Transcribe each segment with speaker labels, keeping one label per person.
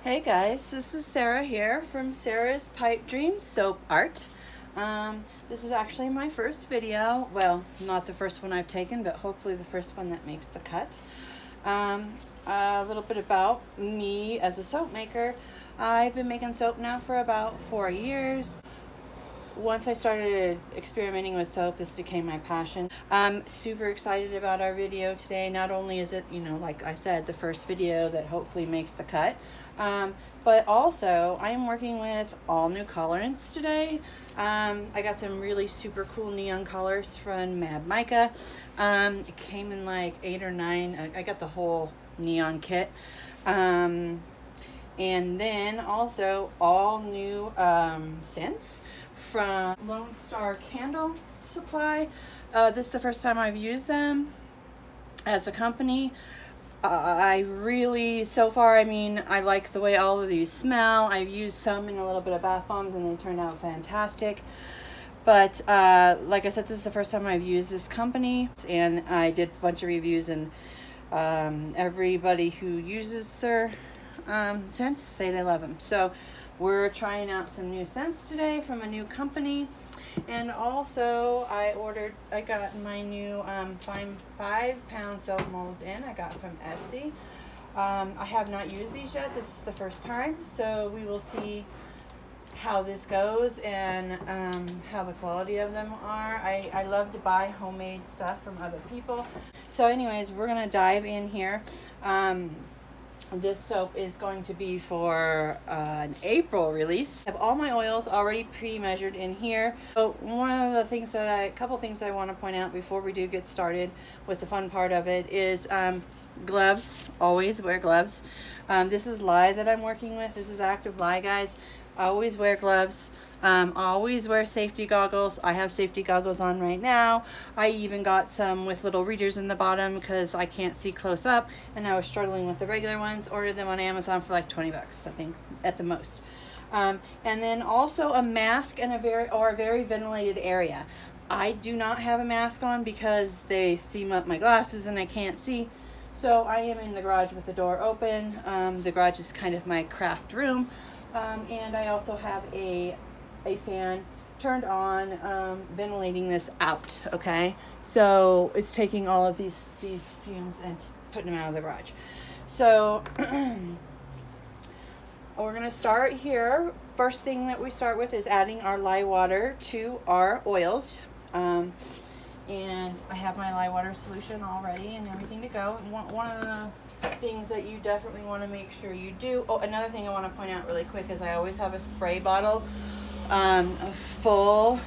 Speaker 1: Hey guys, this is Sarah here from Sarah's Pipe Dreams Soap Art. This is actually my first video. Well, not the first one I've taken, but hopefully the first one that makes the cut. A little bit about me as a soap maker. I've been making soap now for about 4 years. Once I started experimenting with soap, this became my passion. I'm super excited about our video today. Not only is it, like I said, the first video that hopefully makes the cut, but also I am working with all new colorants today. I got some really super cool neon colors from Mad Mica. It came in like 8 or 9. I got the whole neon kit. And then also all new scents from Lone Star Candle Supply. This is the first time I've used them as a company. I really, so far, I like the way all of these smell. I've used some in a little bit of bath bombs and they turned out fantastic. But like I said, this is the first time I've used this company, and I did a bunch of reviews, and everybody who uses their scents say they love them. So we're trying out some new scents today from a new company. And also I got my new 5-pound soap molds in. I got from Etsy. I have not used these yet. This is the first time. So we will see how this goes and how the quality of them are. I love to buy homemade stuff from other people. So anyways, we're going to dive in here. This soap is going to be for an April release. I have all my oils already pre-measured in here. So a couple things I want to point out before we do get started with the fun part of it is gloves. Always wear gloves. This is lye that I'm working with. This is active lye, guys. Always wear gloves. Always wear safety goggles. I have safety goggles on right now. I even got some with little readers in the bottom because I can't see close up, and I was struggling with the regular ones. Ordered them on Amazon for like 20 bucks, I think, at the most. And then also a mask and a very ventilated area. I do not have a mask on because they steam up my glasses and I can't see. So I am in the garage with the door open. The garage is kind of my craft room. And I also have a fan turned on, ventilating this out. Okay, so it's taking all of these fumes and putting them out of the garage. So we're gonna start here. First thing that we start with is adding our lye water to our oils. And I have my lye water solution all ready and everything to go. And one of the things that you definitely want to make sure you do. Oh, another thing I want to point out really quick is I always have a spray bottle full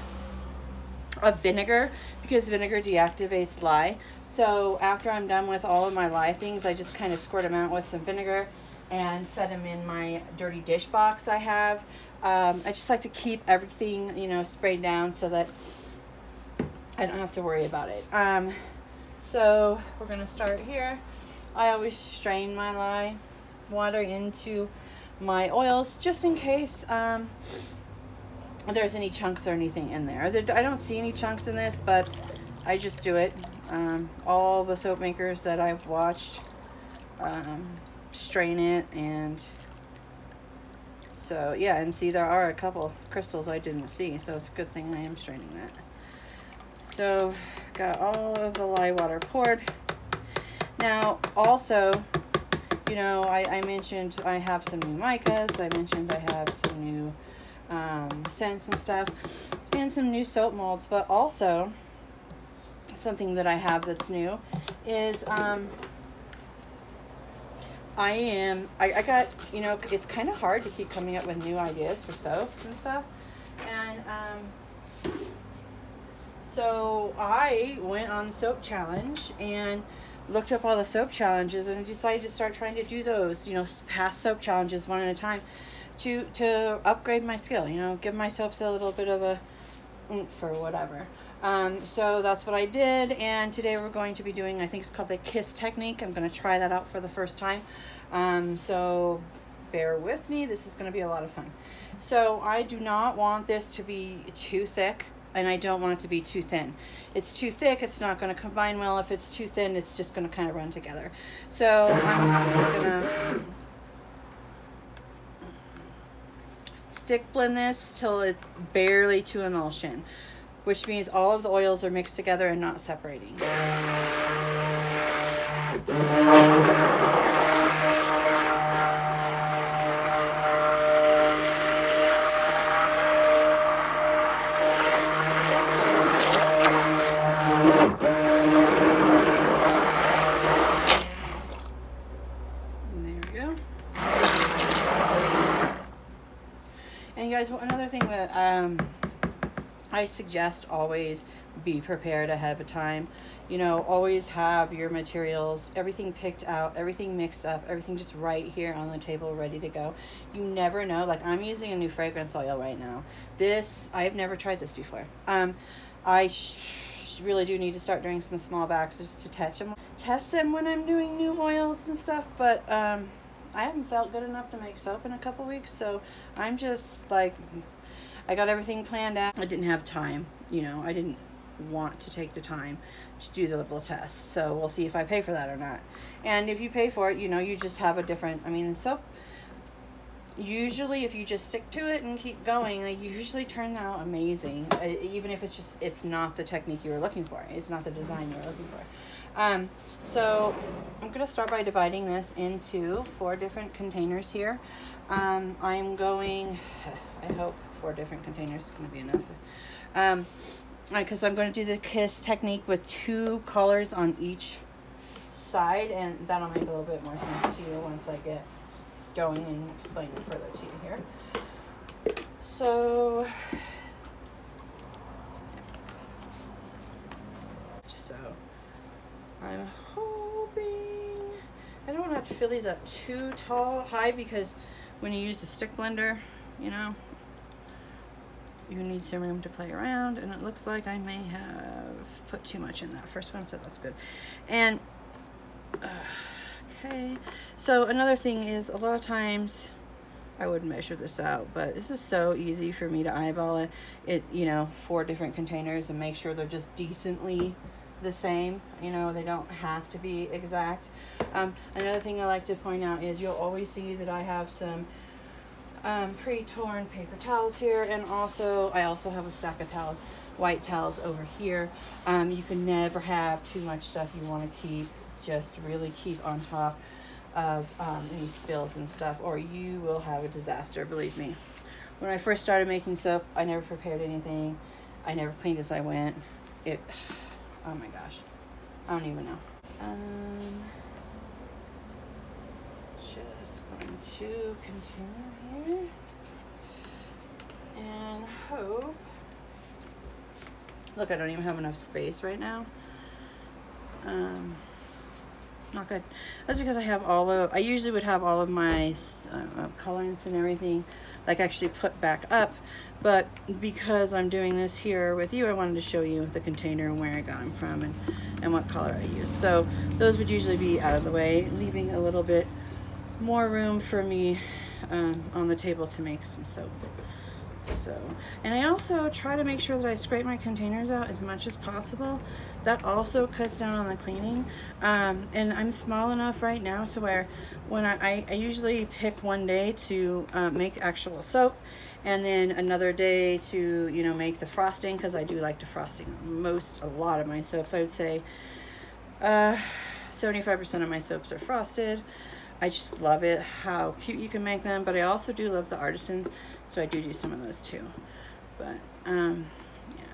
Speaker 1: of vinegar, because vinegar deactivates lye. So after I'm done with all of my lye things, I just kind of squirt them out with some vinegar and set them in my dirty dish box I have. I just like to keep everything, sprayed down so that I don't have to worry about it. So we're going to start here. I always strain my lye water into my oils just in case there's any chunks or anything in there. I don't see any chunks in this, but I just do it. All the soap makers that I've watched strain it, and so yeah, and see, there are a couple crystals I didn't see, so it's a good thing I am straining that. So got all of the lye water poured. Now also, I mentioned I have some new micas. I mentioned I have some new scents and stuff, and some new soap molds. But also, something that I have that's new is I got, it's kind of hard to keep coming up with new ideas for soaps and stuff, and so I went on Soap Challenge and looked up all the soap challenges, and I decided to start trying to do those, past soap challenges one at a time to upgrade my skill, give my soaps a little bit of a oomph or whatever. So that's what I did, and today we're going to be doing, I think it's called the KISS technique. I'm going to try that out for the first time. So bear with me. This is going to be a lot of fun. So I do not want this to be too thick, and I don't want it to be too thin. It's too thick, it's not going to combine well. If it's too thin, it's just going to kind of run together. So I'm just going to stick blend this till it's barely to emulsion, which means all of the oils are mixed together and not separating. And you guys, another thing that I suggest, always be prepared ahead of time. You know, always have your materials, everything picked out, everything mixed up, everything just right here on the table ready to go. You never know. Like, I'm using a new fragrance oil right now. This, I've never tried this before. I really do need to start doing some small batches just to test them when I'm doing new oils and stuff, but I haven't felt good enough to make soap in a couple weeks, so I'm just like, I got everything planned out. I didn't have time, you know, I didn't want to take the time to do the little test, so we'll see if I pay for that or not. And if you pay for it, you know, you just have a different, I mean, the soap, usually if you just stick to it and keep going, they usually turn out amazing, even if it's just, it's not the technique you were looking for, it's not the design you were looking for. So I'm going to start by dividing this into 4 different containers here. I'm going, I hope 4 different containers is going to be enough. Because I'm going to do the kiss technique with 2 colors on each side, and that'll make a little bit more sense to you once I get going and explain it further to you here. So I'm hoping I don't have to fill these up too high, because when you use the stick blender, you know, you need some room to play around, and it looks like I may have put too much in that first one, so that's good. And okay, so another thing is, a lot of times I would measure this out, but this is so easy for me to eyeball it, you know, 4 different containers and make sure they're just decently the same. You know, they don't have to be exact. Another thing I like to point out is, you'll always see that I have some pre-torn paper towels here, and I also have a stack of towels, white towels over here. You can never have too much stuff. You want to just really keep on top of any spills and stuff, or you will have a disaster, believe me. When I first started making soap, I never prepared anything. I never cleaned as I went. Oh my gosh, I don't even know. Just going to continue here and hope. Look, I don't even have enough space right now. Not good. That's because I usually would have all of my colorants and everything like actually put back up, but because I'm doing this here with you, I wanted to show you the container and where I got them from and what color I use. So those would usually be out of the way, leaving a little bit more room for me on the table to make some soap. So, and I also try to make sure that I scrape my containers out as much as possible. That also cuts down on the cleaning. And I'm small enough right now to where when I usually pick one day to make actual soap, and then another day to, you know, make the frosting, because I do like to frosting a lot of my soaps. I would say 75% of my soaps are frosted. I just love it, how cute you can make them, but I also do love the artisan, so I do some of those too. But yeah,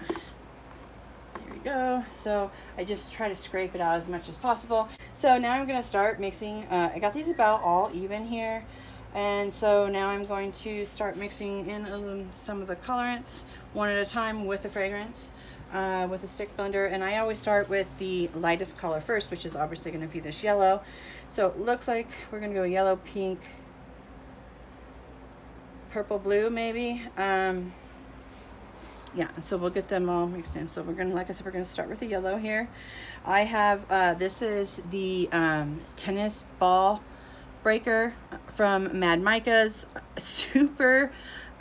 Speaker 1: here we go. So I just try to scrape it out as much as possible. So now I'm going to start mixing. I got these about all even here, and so now I'm going to start mixing in some of the colorants one at a time with the fragrance. With a stick blender, and I always start with the lightest color first, which is obviously going to be this yellow. So it looks like we're going to go yellow, pink, purple, blue, maybe. Yeah, so we'll get them all mixed in. So we're going to, like I said, we're going to start with the yellow here. I have this is the tennis ball breaker from Mad Micah's. Super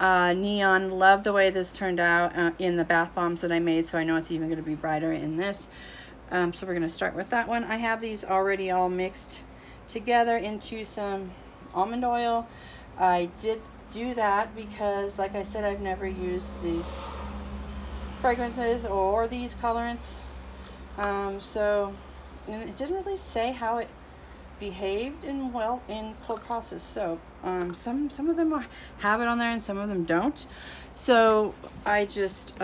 Speaker 1: neon. Love the way this turned out in the bath bombs that I made, so I know it's even going to be brighter in this. So we're going to start with that one. I have these already all mixed together into some almond oil. I did do that because, like I said, I've never used these fragrances or these colorants. So, and it didn't really say how it behaved in cold process soap. Some of them have it on there and some of them don't. So I just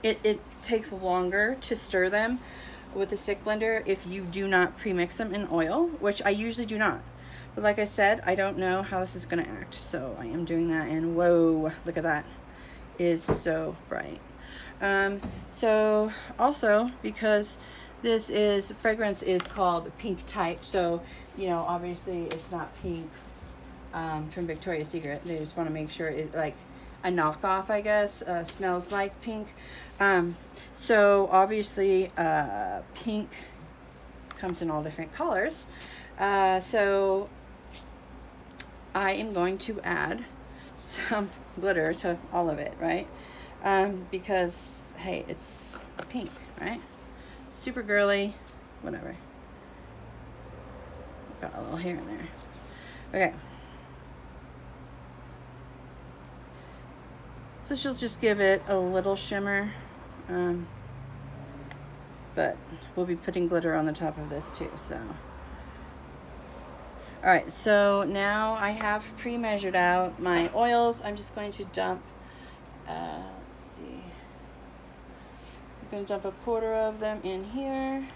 Speaker 1: it takes longer to stir them with a stick blender if you do not pre-mix them in oil, which I usually do not. But like I said, I don't know how this is going to act, so I am doing that. And whoa, look at that. It is so bright. So also, because this fragrance is called Pink Type, so you know, obviously it's not pink from Victoria's Secret. They just want to make sure it, like a knockoff, I guess, smells like pink. So obviously pink comes in all different colors. So I am going to add some glitter to all of it, right? Because hey, it's pink, right? Super girly, whatever. Got a little hair in there. Okay. So she'll just give it a little shimmer. But we'll be putting glitter on the top of this too, so. All right, so now I have pre-measured out my oils. I'm just going to dump, let's see. I'm going to dump a quarter of them in here.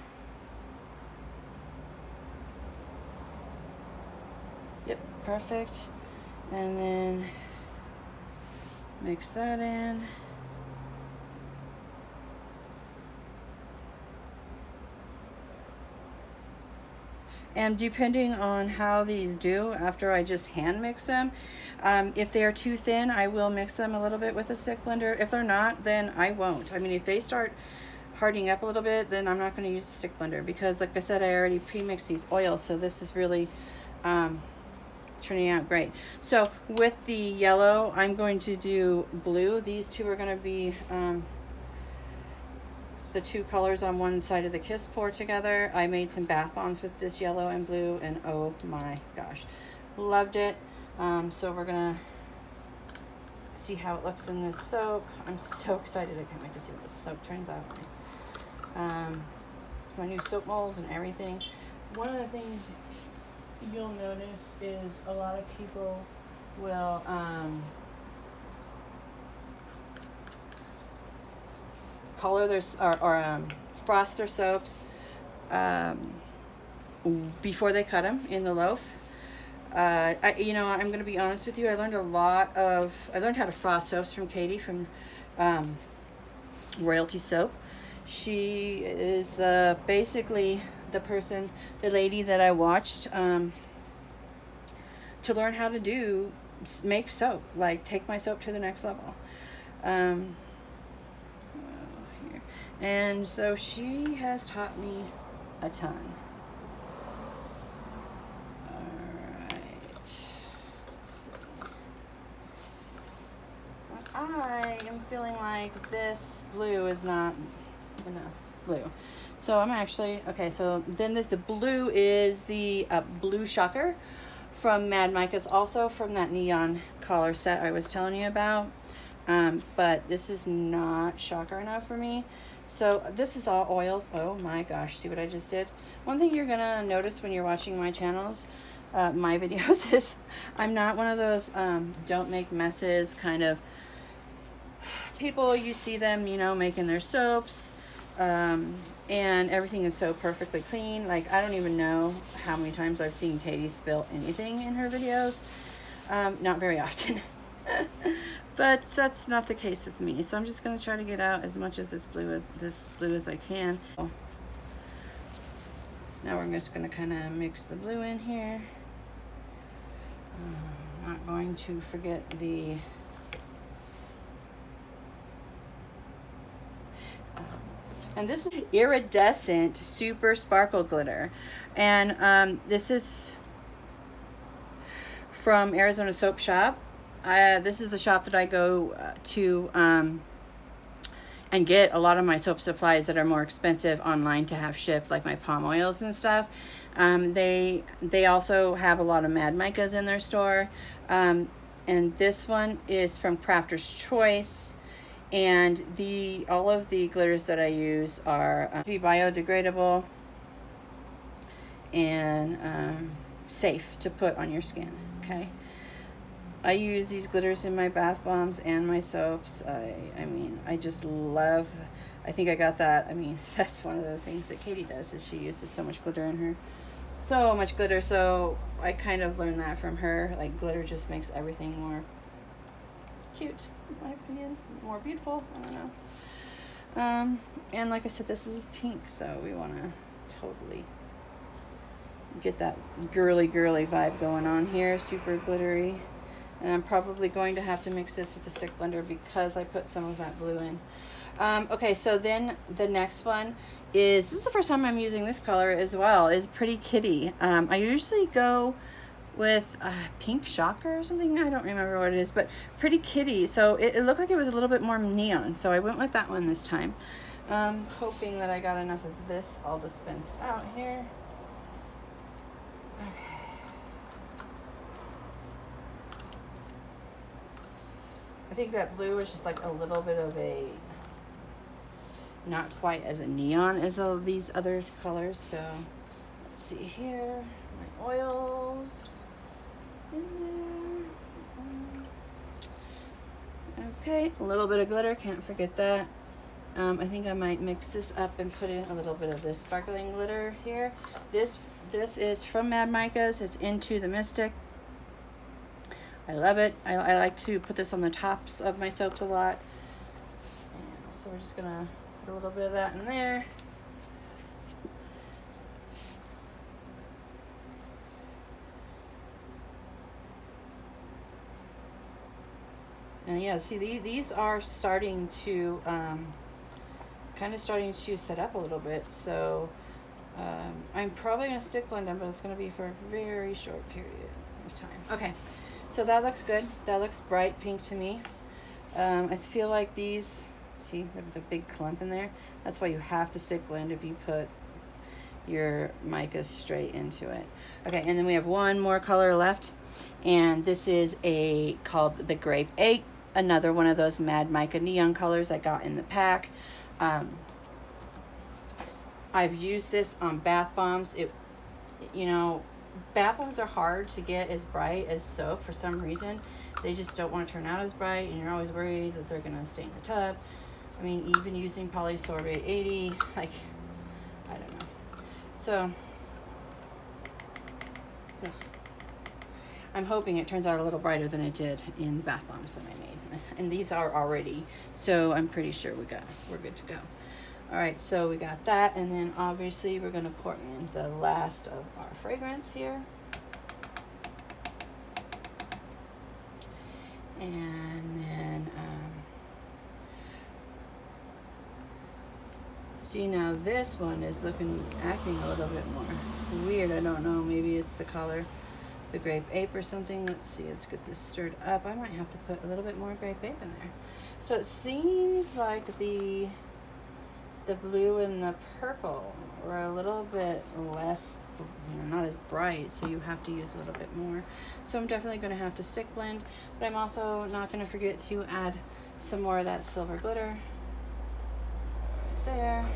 Speaker 1: Yep, perfect. And then mix that in. And depending on how these do after I just hand mix them, if they are too thin, I will mix them a little bit with a stick blender. If they're not, then I won't. I mean, if they start hardening up a little bit, then I'm not going to use the stick blender because, like I said, I already pre-mixed these oils, so this is really turning out great. So with the yellow, I'm going to do blue. These two are going to be the two colors on one side of the kiss pour together. I made some bath bombs with this yellow and blue, and oh my gosh, loved it. So we're gonna see how it looks in this soap. I'm so excited. I can't wait to see what this soap turns out. My new soap molds and everything. One of the things you'll notice is a lot of people will color their or frost their soaps before they cut them in the loaf. You know, I'm going to be honest with you. I learned how to frost soaps from Katie from Royalty Soap. She is basically the lady that I watched to learn how to make soap, like take my soap to the next level. And so she has taught me a ton. Alright. Let's see. I am feeling like this blue is not enough blue. So I'm actually, okay, so then the blue is the Blue Shocker from Mad Micah's, also from that neon collar set I was telling you about. But this is not shocker enough for me. So this is all oils. Oh my gosh, see what I just did? One thing you're gonna notice when you're watching my channels, my videos, is I'm not one of those don't make messes kind of people. You see them, you know, making their soaps, and everything is so perfectly clean. Like, I don't even know how many times I've seen Katie spill anything in her videos. Not very often. But that's not the case with me. So I'm just going to try to get out as much of this blue as I can. Now we're just going to kind of mix the blue in here. Not going to forget the and this is iridescent super sparkle glitter, and this is from Arizona Soap Shop. This is the shop that I go to and get a lot of my soap supplies that are more expensive online to have shipped, like my palm oils and stuff. They also have a lot of Mad Micas in their store. And this one is from Crafter's Choice. And all of the glitters that I use are biodegradable and safe to put on your skin. Okay. I use these glitters in my bath bombs and my soaps. I mean, I just love. I think I got that. I mean, that's one of the things that Katie does, is she uses so much glitter in her. So much glitter. So I kind of learned that from her. Like, glitter just makes everything more cute, in my opinion, more beautiful. I don't know. And like I said, this is pink, so we want to totally get that girly vibe going on here. Super glittery. And I'm probably going to have to mix this with the stick blender because I put some of that blue in. Okay, so then the next one is, this is the first time I'm using this color as well, is Pretty Kitty. I usually go with Pink Shocker or something. I don't remember what it is, but Pretty Kitty. So it looked like it was a little bit more neon, so I went with that one this time. Hoping that I got enough of this all dispensed out here. Okay. I think that blue is just like a little bit of a, not quite as a neon as all of these other colors. So let's see here, my oils in there. Okay, a little bit of glitter, can't forget that. I think I might mix this up and put in a little bit of this sparkling glitter here. This is from Mad Micas. It's Into the Mystic. I love it. I like to put this on the tops of my soaps a lot. And so we're just gonna put a little bit of that in there. And yeah, see, these are starting to, kind of starting to set up a little bit. So I'm probably gonna stick blend them, but it's gonna be for a very short period of time. Okay. So that looks good. That looks bright pink to me. I feel like these, see, there's a big clump in there. That's why you have to stick blend if you put your mica straight into it. Okay, and then we have one more color left. And this is called the Grape 8. Another one of those Mad Mica neon colors I got in the pack. I've used this on bath bombs. Bath bombs are hard to get as bright as soap for some reason. They just don't want to turn out as bright, and you're always worried that they're going to stain the tub. I mean, even using polysorbate 80, like, I don't know. So, ugh. I'm hoping it turns out a little brighter than it did in the bath bombs that I made. And these are already, so I'm pretty sure we're good to go. All right, so we got that, and then obviously we're gonna pour in the last of our fragrance here. And then, see, now this one is acting a little bit more weird. I don't know, maybe it's the color, the Grape Ape or something. Let's see, let's get this stirred up. I might have to put a little bit more Grape Ape in there. So it seems like the blue and the purple were a little bit less, not as bright, so you have to use a little bit more. So I'm definitely going to have to stick blend, but I'm also not going to forget to add some more of that silver glitter right there.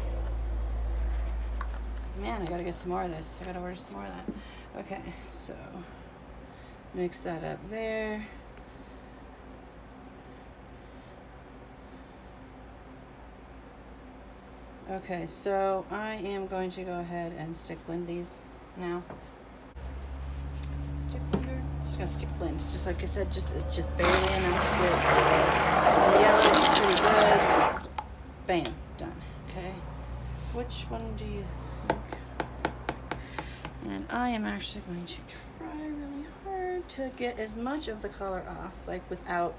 Speaker 1: Man, I got to get some more of this. I got to order some more of that. Okay, so mix that up there. Okay, so I am going to go ahead and stick blend these now. Stick blender. Just gonna stick blend, just like I said, just barely enough to get the yellow is pretty good. Bam, done. Okay, which one do you think? And I am actually going to try really hard to get as much of the color off, like without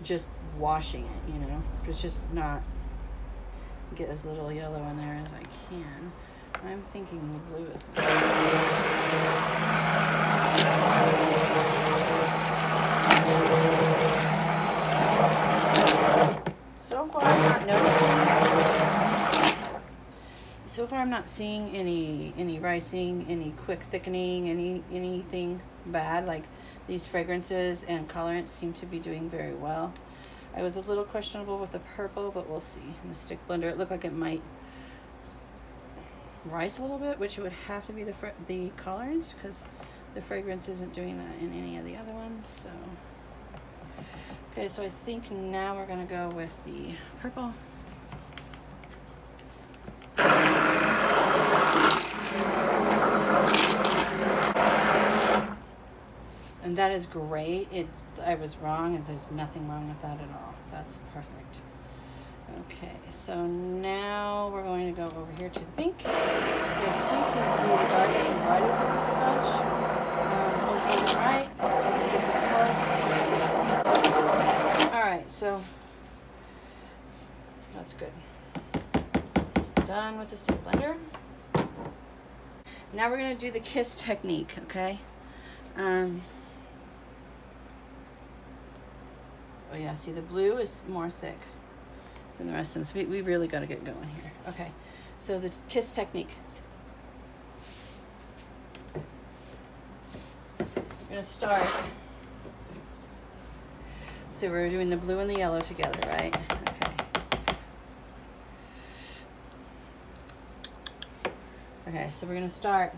Speaker 1: just washing it. It's just not. Get as little yellow in there as I can. I'm thinking the blue is so far I'm not noticing. So so far I'm not seeing any ricing, any quick thickening, anything bad. Like these fragrances and colorants seem to be doing very well. I was a little questionable with the purple, but we'll see. In the stick blender, it looked like it might rise a little bit, which would have to be the colorants, because the fragrance isn't doing that in any of the other ones. So okay, so I think now we're gonna go with the purple. And that is great. I was wrong, and there's nothing wrong with that at all. That's perfect. Okay, so now we're going to go over here to the pink. Because the pink seems to be the darkest and brightest of this bunch. Hopefully I'm right. Get this color. Alright, so that's good. Done with the stick blender. Now we're going to do the kiss technique, okay? Oh yeah, see the blue is more thick than the rest of them, so we really got to get going here. Okay, so the kiss technique. We're going to start, so we're doing the blue and the yellow together, right? Okay. Okay, so we're going to start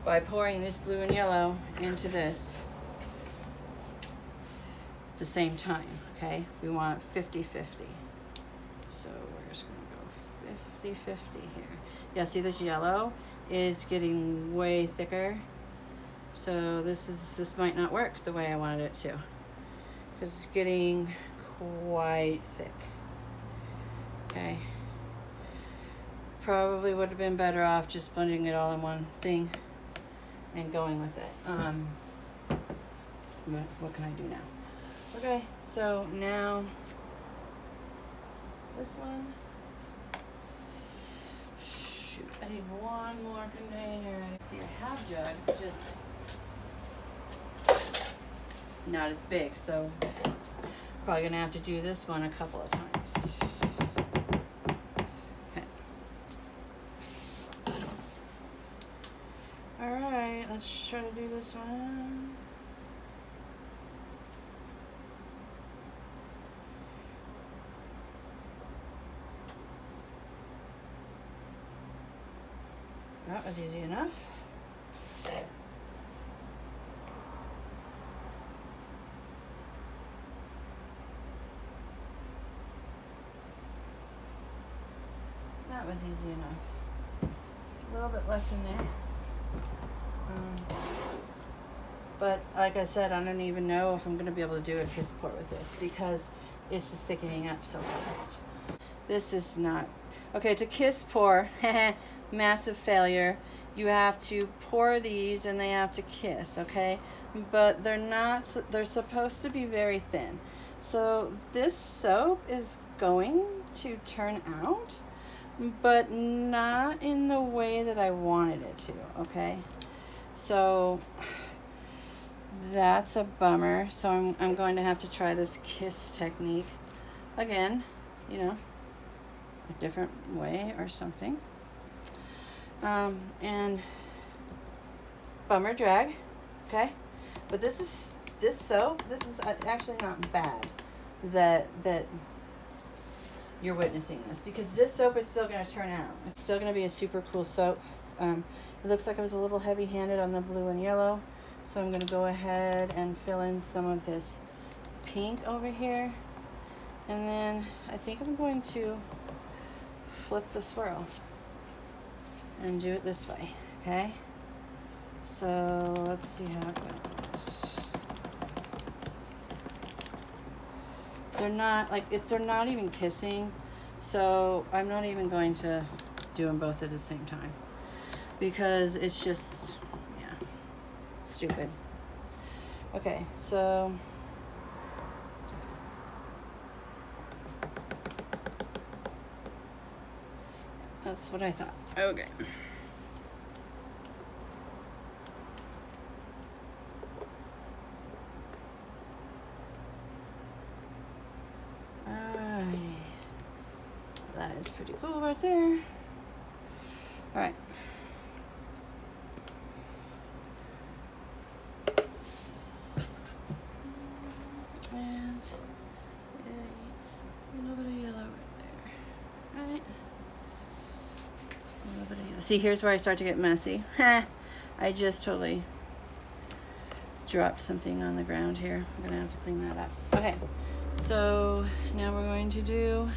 Speaker 1: by pouring this blue and yellow into this at the same time, okay? We want 50-50. So we're just gonna go 50-50 here. Yeah, see this yellow is getting way thicker. So this might not work the way I wanted it to, because it's getting quite thick. Okay. Probably would have been better off just blending it all in one thing and going with it. What can I do now? Okay, so now this one. Shoot, I need one more container. See, I have jugs, just not as big, so probably gonna have to do this one a couple of times. Okay. All right, let's try to do this one. That was easy enough. That was easy enough. A little bit left in there. But like I said, I don't even know if I'm going to be able to do a kiss pour with this, because it's just thickening up so fast. This is not... Okay, to kiss pour, massive failure. You have to pour these and they have to kiss, okay? But they're not, they're supposed to be very thin. So this soap is going to turn out, but not in the way that I wanted it to, okay? So that's a bummer. So I'm going to have to try this kiss technique again, you know, a different way or something. And bummer drag, okay? But this soap, this is actually not bad that you're witnessing this, because this soap is still going to turn out. It's still going to be a super cool soap. It looks like I was a little heavy-handed on the blue and yellow, so I'm going to go ahead and fill in some of this pink over here, and then I think I'm going to flip the swirl and do it this way, okay? So let's see how it goes. They're not they're not even kissing, so I'm not even going to do them both at the same time, because it's just, yeah, stupid. Okay, so that's what I thought. Okay. That is is pretty cool right there. All right. And a little bit of yellow right there. All right. A little bit of yellow. See, here's where I start to get messy. I just totally dropped something on the ground here. I'm gonna have to clean that up. Okay, so now we're going to do,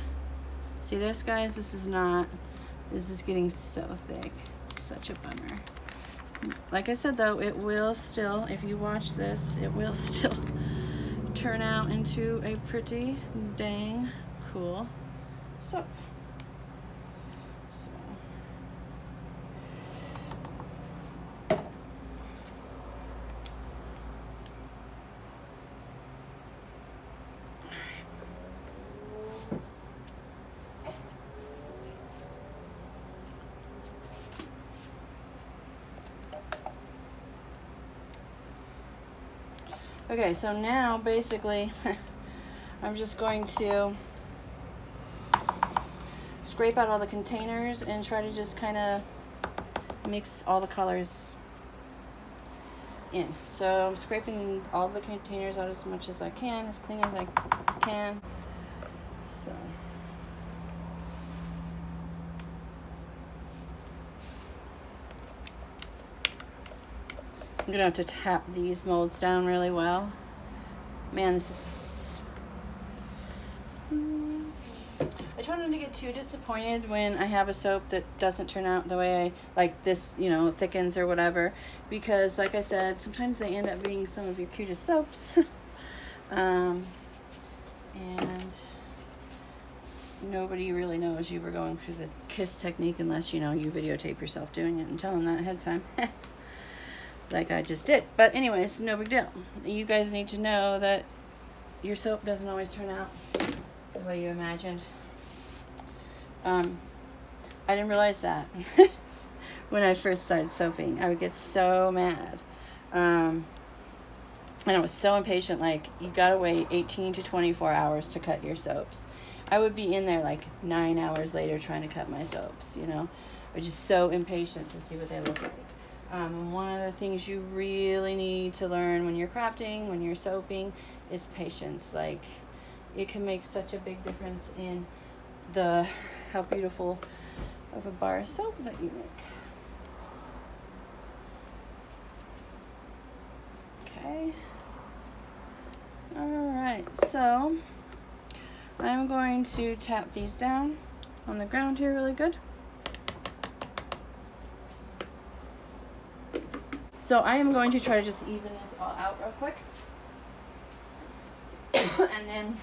Speaker 1: see this, guys? This is getting so thick. Such a bummer. Like I said though, it will still, if you watch this, it will still turn out into a pretty dang cool soap. Okay, so now basically I'm just going to scrape out all the containers and try to just kind of mix all the colors in. So I'm scraping all the containers out as much as I can, as clean as I can. So I'm gonna have to tap these molds down really well. Man, this is... I try not to get too disappointed when I have a soap that doesn't turn out the way I like this, you know, thickens or whatever, because like I said, sometimes they end up being some of your cutest soaps. And nobody really knows you were going through the kiss technique unless, you know, you videotape yourself doing it and tell them that ahead of time. Like I just did. But anyways, no big deal. You guys need to know that your soap doesn't always turn out the way you imagined. I didn't realize that when I first started soaping. I would get so mad. And I was so impatient. Like, you gotta wait 18 to 24 hours to cut your soaps. I would be in there like 9 hours later trying to cut my soaps, you know. I was just so impatient to see what they look like. And one of the things you really need to learn when you're crafting, when you're soaping, is patience. Like, it can make such a big difference in how beautiful of a bar of soap that you make. Okay. Alright, so I'm going to tap these down on the ground here really good. So I am going to try to just even this all out real quick. And then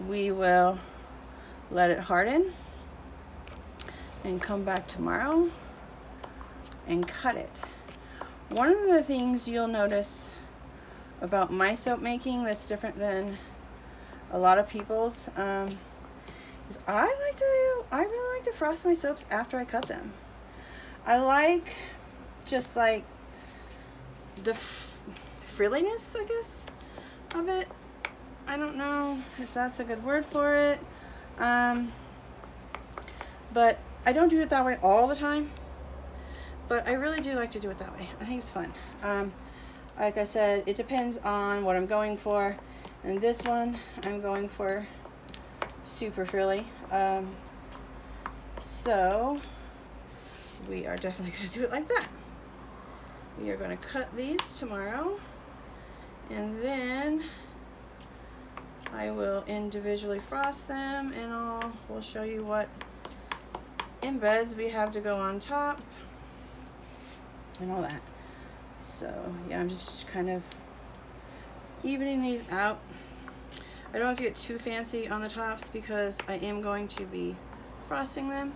Speaker 1: we will let it harden and come back tomorrow and cut it. One of the things you'll notice about my soap making that's different than a lot of people's is I really like to frost my soaps after I cut them. I like just like the frilliness, I guess, of it. I don't know if that's a good word for it. But I don't do it that way all the time. But I really do like to do it that way. I think it's fun. Like I said, it depends on what I'm going for. And this one, I'm going for super frilly. So we are definitely going to do it like that. We are going to cut these tomorrow, and then I will individually frost them, and we'll show you what embeds we have to go on top and all that. So yeah, I'm just kind of evening these out. I don't have to get too fancy on the tops because I am going to be frosting them,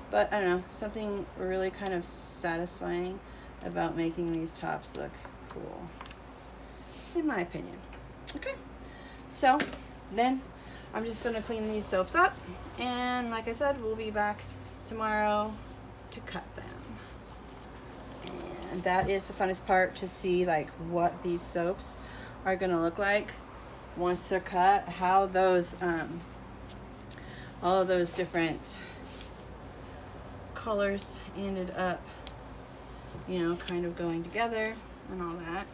Speaker 1: but I don't know, something really kind of satisfying about making these tops look cool, in my opinion. Okay, so then I'm just going to clean these soaps up, and like I said, we'll be back tomorrow to cut them. And that is the funnest part, to see like what these soaps are going to look like once they're cut, how those all of those different colors ended up, you know, kind of going together and all that.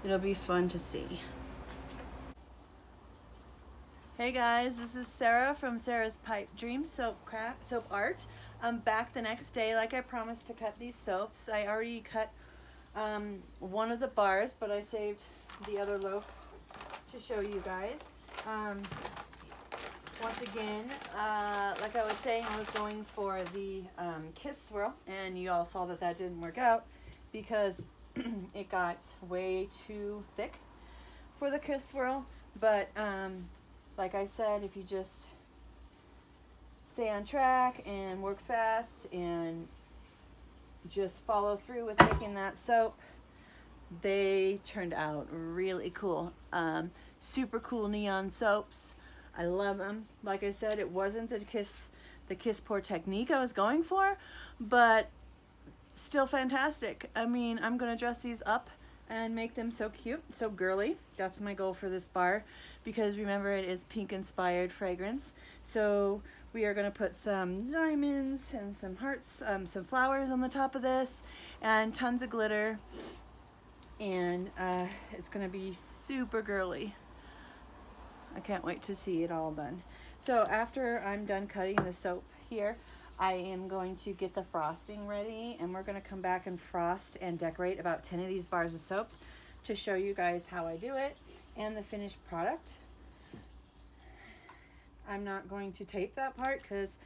Speaker 1: It'll be fun to see. Hey guys, this is Sarah from Sarah's Pipe Dream Soap Art. I'm back the next day like I promised to cut these soaps. I already cut one of the bars, but I saved the other loaf to show you guys. Once again, like I was saying, I was going for the Kiss Swirl, and you all saw that that didn't work out because it got way too thick for the Kiss Swirl. But like I said, if you just stay on track and work fast and just follow through with making that soap, they turned out really cool. Super cool neon soaps. I love them. Like I said, it wasn't the kiss pour technique I was going for, but still fantastic. I mean, I'm gonna dress these up and make them so cute, so girly. That's my goal for this bar, because remember, it is pink inspired fragrance. So we are gonna put some diamonds and some hearts, some flowers on the top of this, and tons of glitter, and it's gonna be super girly. I can't wait to see it all done. So after I'm done cutting the soap here, I am going to get the frosting ready, and we're going to come back and frost and decorate about 10 of these bars of soaps to show you guys how I do it and the finished product. I'm not going to tape that part because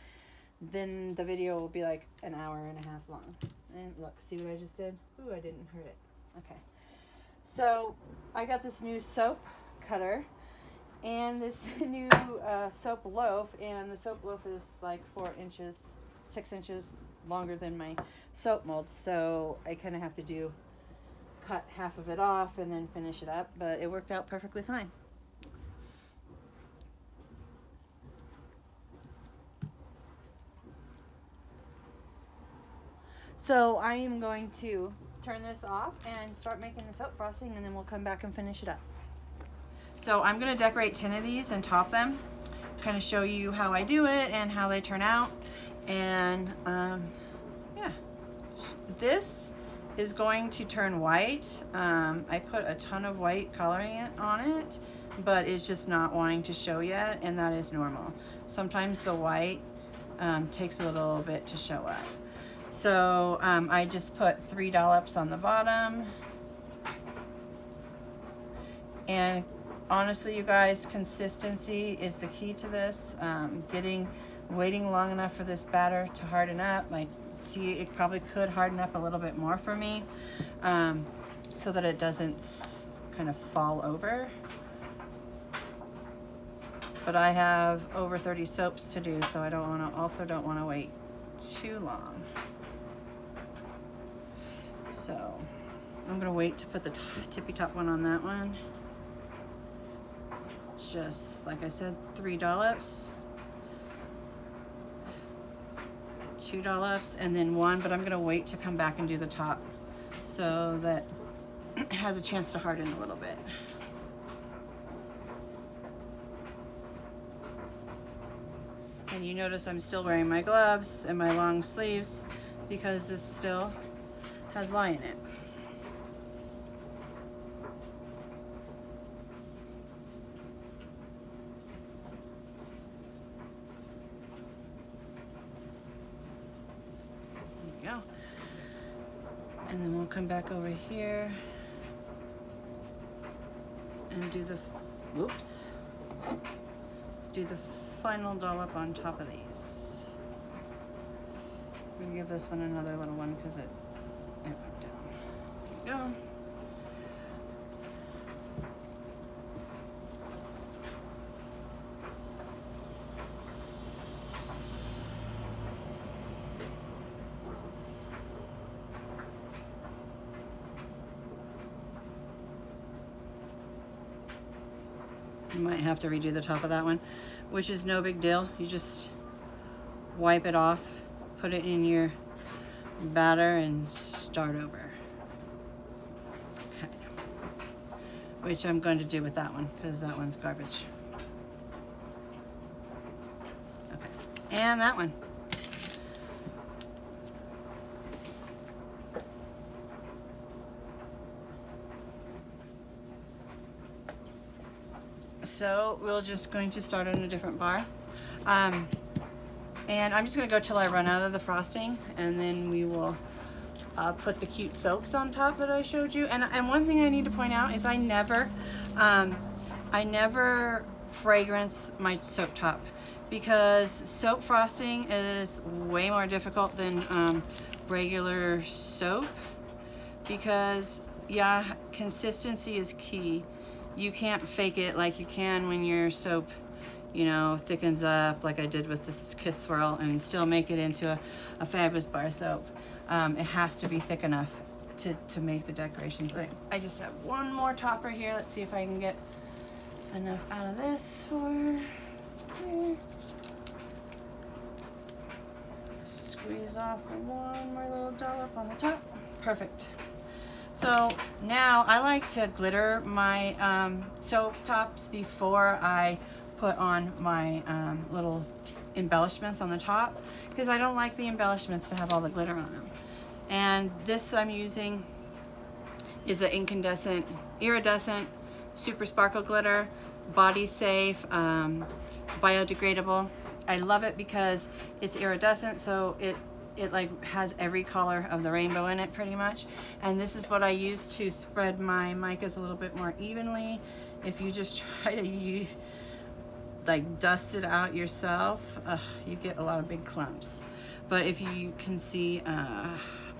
Speaker 1: then the video will be like an hour and a half long. And look, see what I just did? Ooh, I didn't hurt it. Okay. So I got this new soap cutter and this new soap loaf, and the soap loaf is like 6 inches longer than my soap mold, so I kind of have to cut half of it off and then finish it up, but it worked out perfectly fine. So I am going to turn this off and start making the soap frosting, and then we'll come back and finish it up. So I'm going to decorate 10 of these and top them, kind of show you how I do it and how they turn out. And yeah, this is going to turn white. I put a ton of white colorant on it, but it's just not wanting to show yet, and that is normal. Sometimes the white takes a little bit to show up. So I just put 3 dollops on the bottom. And honestly, you guys, consistency is the key to this. Waiting long enough for this batter to harden up. Like, see, it probably could harden up a little bit more for me, so that it doesn't kind of fall over. But I have over 30 soaps to do, so I don't want to wait too long. So I'm gonna wait to put the tippy top one on that one. Just like I said, 3 dollops, 2 dollops, and then 1, but I'm gonna wait to come back and do the top so that it has a chance to harden a little bit. And you notice I'm still wearing my gloves and my long sleeves because this still has lye in it. Go. And then we'll come back over here and do the final dollop on top of these. I'm gonna give this one another little one because it went down. There you go. You might have to redo the top of that one, which is no big deal. You just wipe it off, put it in your batter, and start over. Okay. Which I'm going to do with that one because that one's garbage. Okay. and that one. So we're just going to start on a different bar. And I'm just going to go till I run out of the frosting, and then we will put the cute soaps on top that I showed you. And one thing I need to point out is I never fragrance my soap top, because soap frosting is way more difficult than regular soap, because yeah, consistency is key. You can't fake it like you can when your soap, you know, thickens up like I did with this Kiss Swirl and still make it into a fabulous bar soap. It has to be thick enough to make the decorations. I just have one more topper here. Let's see if I can get enough out of this for here. Squeeze off one more little dollop on the top. Perfect. So now I like to glitter my soap tops before I put on my little embellishments on the top, because I don't like the embellishments to have all the glitter on them. And this I'm using is an incandescent, iridescent, super sparkle glitter, body safe, biodegradable. I love it because it's iridescent, so it like has every color of the rainbow in it pretty much. And this is what I use to spread my micas a little bit more evenly. If you just try to like dust it out yourself, you get a lot of big clumps. But if you can see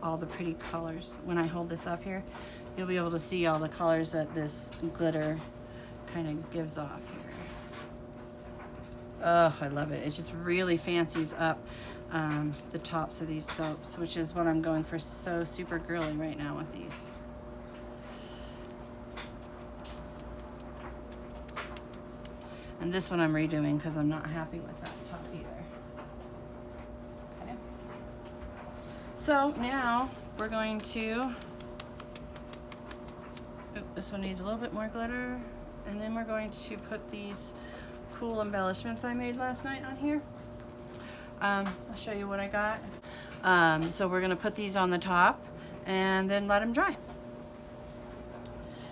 Speaker 1: all the pretty colors, when I hold this up here, you'll be able to see all the colors that this glitter kind of gives off here. Oh, I love it. It just really fancies up the tops of these soaps, which is what I'm going for. So super girly right now with these. And this one I'm redoing because I'm not happy with that top either. Okay. So now we're going to, this one needs a little bit more glitter, and then we're going to put these cool embellishments I made last night on here. I'll show you what I got. So we're gonna put these on the top and then let them dry.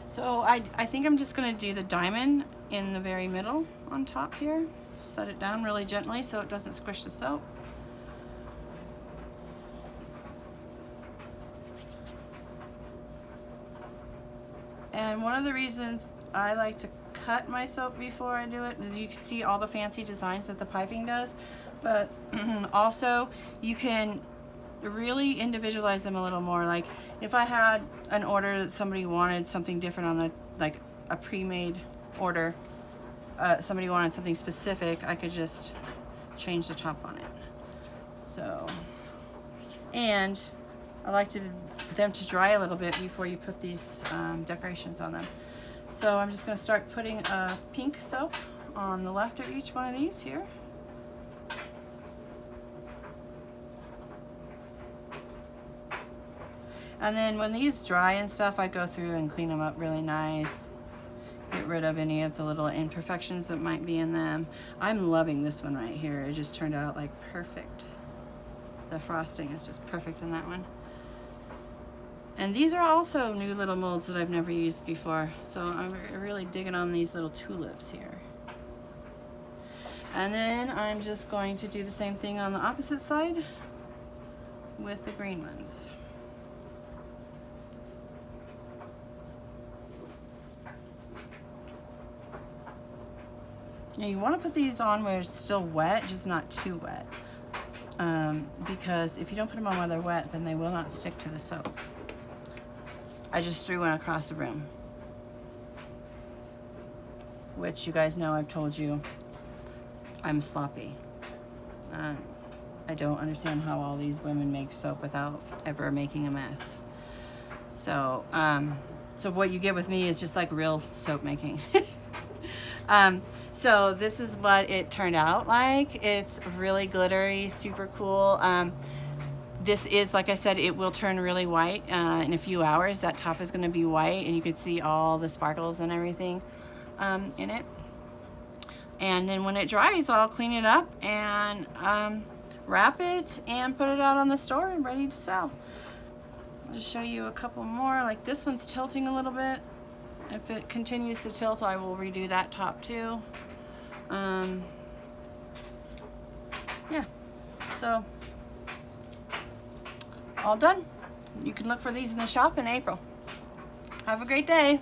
Speaker 1: So I think I'm just gonna do the diamond in the very middle on top here. Set it down really gently so it doesn't squish the soap. And one of the reasons I like to cut my soap before I do it is you can see all the fancy designs that the piping does, but also you can really individualize them a little more. Like if I had an order that somebody wanted something different on the, like a pre-made order, somebody wanted something specific, I could just change the top on it. So, and I like them to dry a little bit before you put these decorations on them. So I'm just going to start putting a pink soap on the left of each one of these here. And then when these dry and stuff, I go through and clean them up really nice. Get rid of any of the little imperfections that might be in them. I'm loving this one right here. It just turned out like perfect. The frosting is just perfect in that one. And these are also new little molds that I've never used before. So I'm really digging on these little tulips here. And then I'm just going to do the same thing on the opposite side with the green ones. Now you want to put these on where it's still wet, just not too wet. Because if you don't put them on while they're wet, then they will not stick to the soap. I just threw one across the room, which you guys know I've told you I'm sloppy. I don't understand how all these women make soap without ever making a mess. So, so what you get with me is just like real soap making. So this is what it turned out like. It's really glittery, super cool. This is, like I said, it will turn really white in a few hours. That top is gonna be white and you can see all the sparkles and everything in it. And then when it dries, I'll clean it up and wrap it and put it out on the store and ready to sell. I'll just show you a couple more. Like this one's tilting a little bit. If it continues to tilt, I will redo that top too. Yeah, so all done. You can look for these in the shop in April. Have a great day.